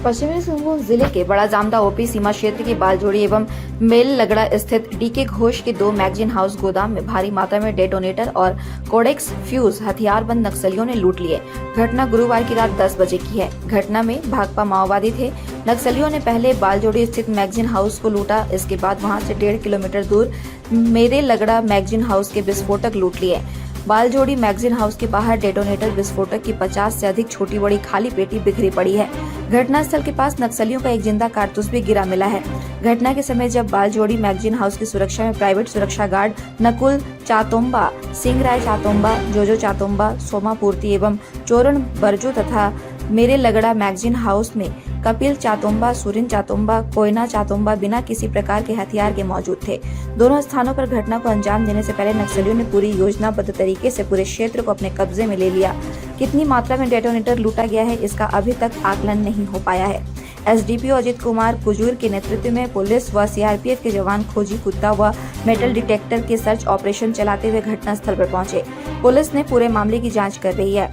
पश्चिमी सिंहभूम जिले के बड़ा जामदा ओपी सीमा क्षेत्र के बालजोड़ी एवं मेल लगड़ा स्थित डीके घोष के 2 मैगजीन हाउस गोदाम में भारी मात्रा में डेटोनेटर और कोडेक्स फ्यूज हथियारबंद नक्सलियों ने लूट लिए। घटना गुरुवार की रात 10 बजे की है। घटना में भाकपा माओवादी थे। नक्सलियों ने पहले बालजोड़ी स्थित मैगजीन हाउस को लूटा। इसके बाद वहां से 1.5 किलोमीटर दूर मेरे लगड़ा मैगजीन हाउस के विस्फोटक लूट लिए। बालजोड़ी मैगजीन हाउस के बाहर डेटोनेटर विस्फोटक की 50 से अधिक छोटी बड़ी खाली पेटी बिखरी पड़ी है। घटनास्थल के पास नक्सलियों का एक जिंदा कारतूस भी गिरा मिला है। घटना के समय जब बालजोड़ी मैगजीन हाउस की सुरक्षा में प्राइवेट सुरक्षा गार्ड नकुल चातोम्बा, सिंगराय चातोम्बा, जोजो चातोम्बा, सोमा पूर्ति एवं चोरण बरजू तथा मेरे लगड़ा मैगजीन हाउस में कपिल चातोम्बा, सुरिन चातोम्बा, कोयना चातोम्बा बिना किसी प्रकार के हथियार के मौजूद थे। दोनों स्थानों पर घटना को अंजाम देने से पहले नक्सलियों ने पूरी योजनाबद्ध तरीके से पूरे क्षेत्र को अपने कब्जे में ले लिया। कितनी मात्रा में डेटोनेटर लूटा गया है, इसका अभी तक आकलन नहीं हो पाया है। एसडीपीओ अजित कुमार कुजूर के नेतृत्व में पुलिस व सीआरपीएफ के जवान खोजी कुत्ता व मेटल डिटेक्टर के सर्च ऑपरेशन चलाते हुए घटनास्थल पर पहुंचे। पुलिस ने पूरे मामले की जांच कर रही है।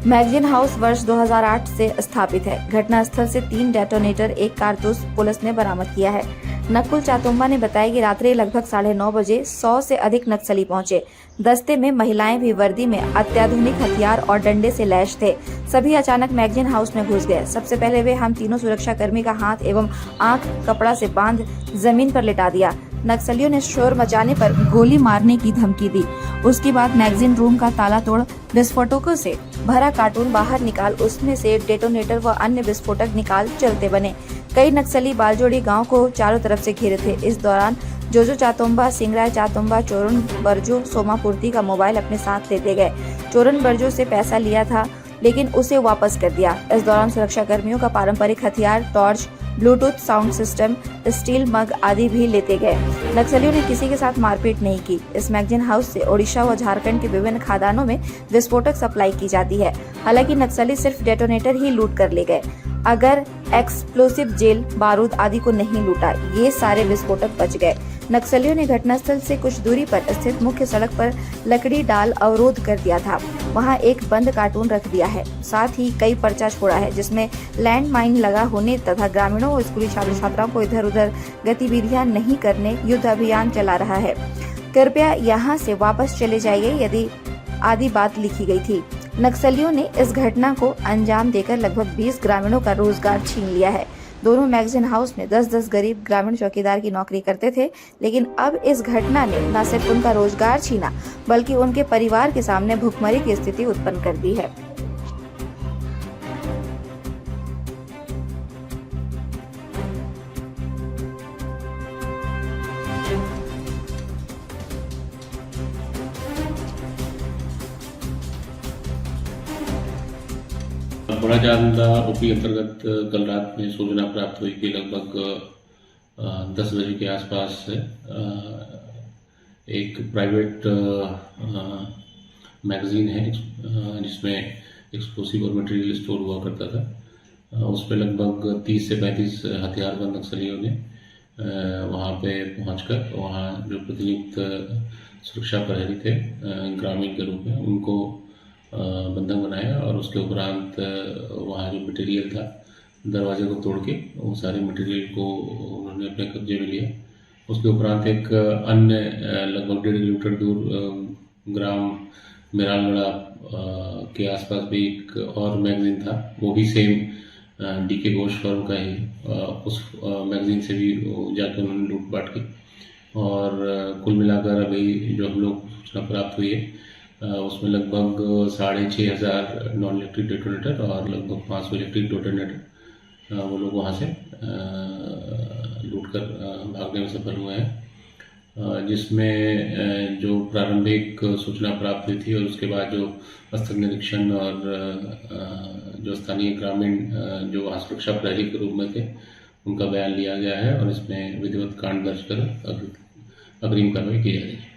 मैगजीन हाउस वर्ष 2008 से स्थापित है। घटनास्थल से 3 डेटोनेटर, 1 कारतूस पुलिस ने बरामद किया है। नकुल चातोम्बा ने बताया कि रात्रि लगभग 9:30 बजे 100 से अधिक नक्सली पहुंचे। दस्ते में महिलाएं भी वर्दी में अत्याधुनिक हथियार और डंडे से लैस थे। सभी अचानक मैगजीन हाउस में घुस गए। सबसे पहले वे हम तीनों सुरक्षा कर्मी का हाथ एवं आंख कपड़ा से बांध जमीन पर लिटा दिया। नक्सलियों ने शोर मचाने पर गोली मारने की धमकी दी। उसके बाद मैगजीन रूम का ताला तोड़ विस्फोटकों से भरा कार्टून बाहर निकाल उसमें से डेटोनेटर व अन्य विस्फोटक निकाल चलते बने। कई नक्सली बालजोड़ी गांव को चारों तरफ से घेरे थे। इस दौरान जोजो चातोम्बा, सिंगराय चातोम्बा, चोरण बरजू, सोमा पूर्ति का मोबाइल अपने साथ लेते गए। चोरण बरजू से पैसा लिया था लेकिन उसे वापस कर दिया। इस दौरान सुरक्षा कर्मियों का पारंपरिक हथियार, torch, bluetooth sound system, steel mug आदि भी लेते गए। नक्सलियों ने किसी के साथ मारपीट नहीं की। इस मैगजीन हाउस से ओडिशा व झारखंड के विभिन्न खादानों में विस्फोटक सप्लाई की जाती है। हालांकि नक्सली सिर्फ डेटोनेटर ही लूट कर ले गए, अगर एक्सप्लोसिव जेल, बारूद आदि को नहीं लूटा। ये सारे विस्फोटक बच गए। नक्सलियों ने घटनास्थल से कुछ दूरी पर स्थित मुख्य सड़क पर लकड़ी डाल अवरोध कर दिया था। वहां एक बंद कार्टून रख दिया है। साथ ही कई पर्चा छोड़ा है जिसमें लैंड माइन लगा होने तथा ग्रामीणों और स्कूली छात्र छात्राओं को इधर उधर गतिविधियां नहीं करने युद्ध अभियान चला रहा है। कृपया यहाँ से वापस चले जाइए यदि आदि बात लिखी गई थी। नक्सलियों ने इस घटना को अंजाम देकर लगभग 20 ग्रामीणों का रोजगार छीन लिया है। दोनों मैगजीन हाउस में 10-10 गरीब ग्रामीण चौकीदार की नौकरी करते थे, लेकिन अब इस घटना ने न सिर्फ उनका रोजगार छीना बल्कि उनके परिवार के सामने भुखमरी की स्थिति उत्पन्न कर दी है। बड़ा जामदा ओपी अंतर्गत कल रात में सूचना प्राप्त हुई कि लगभग 10 बजे के आसपास से एक प्राइवेट मैगजीन है जिसमें एक्सप्लोसिव और मटेरियल स्टोर हुआ करता था। उस पर लगभग 30 से 35 हथियारबंद नक्सलियों ने वहाँ पे पहुँचकर वहाँ जो प्रतिनियुक्त सुरक्षा प्रहरी थे ग्रामीण के रूप में उनको बंधक बनाया और उसके उपरांत वहाँ जो मटेरियल था दरवाजे को तोड़ के वो सारे मटेरियल को उन्होंने अपने कब्जे में लिया। उसके उपरांत एक अन्य लगभग 1.5 किलोमीटर दूर ग्राम मेरालगड़ा के आसपास भी एक और मैगजीन था, वो भी सेम डीके घोष फर्म का ही। उस मैगजीन से भी जाकर उन्होंने लूटपाट की और कुल मिलाकर अभी जो हम लोग सूचना प्राप्त हुई है उसमें लगभग 6,500 नॉन इलेक्ट्रिक डेटोनेटर और लगभग 500 इलेक्ट्रिक डेटोनेटर वो लोग वहाँ से लूट कर भागने में सफल हुए हैं। जिसमें जो प्रारंभिक सूचना प्राप्त हुई थी और उसके बाद जो स्थल निरीक्षण और जो स्थानीय ग्रामीण जो वहाँ सुरक्षा प्रहरी के रूप में थे उनका बयान लिया गया है और इसमें विधिवत कांड दर्ज कर अग्रिम कार्रवाई की जा रही है।